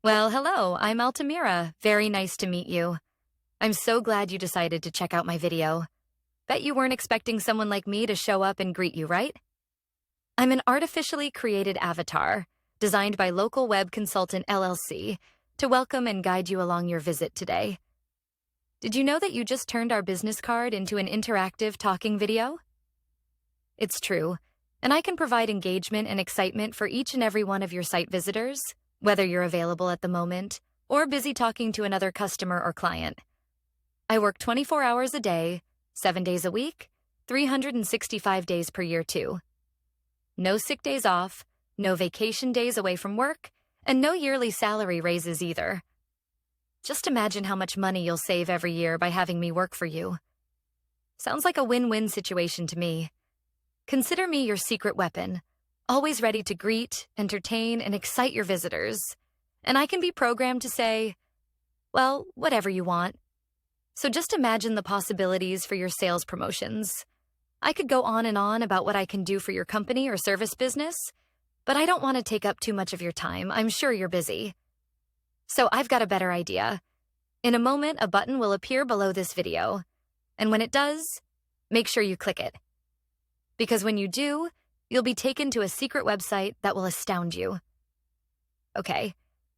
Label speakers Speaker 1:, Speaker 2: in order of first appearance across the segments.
Speaker 1: Well, hello, I'm Altamira. Very nice to meet you. I'm so glad you decided to check out my video. Bet you weren't expecting someone like me to show up and greet you, right? I'm an artificially created avatar, designed by Local Web Consultant LLC, to welcome and guide you along your visit today. Did you know that you just turned our business card into an interactive talking video? It's true, and I can provide engagement and excitement for each and every one of your site visitors, whether you're available at the moment or busy talking to another customer or client. I work 24 hours a day, 7 days a week, 365 days per year too. No sick days off, no vacation days away from work, and no yearly salary raises either. Just imagine how much money you'll save every year by having me work for you. Sounds like a win-win situation to me. Consider me your secret weapon, always ready to greet, entertain, and excite your visitors. And I can be programmed to say, well, whatever you want. So just imagine the possibilities for your sales promotions. I could go on and on about what I can do for your company or service business, but I don't want to take up too much of your time. I'm sure you're busy. So I've got a better idea. In a moment, a button will appear below this video. And when it does, make sure you click it. Because when you do, you'll be taken to a secret website that will astound you. Okay,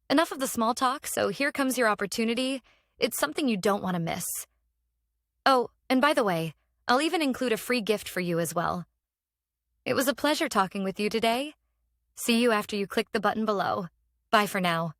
Speaker 1: enough of the small talk, so here comes your opportunity. It's something you don't want to miss. Oh, and by the way, I'll even include a free gift for you as well. It was a pleasure talking with you today. See you after you click the button below. Bye for now.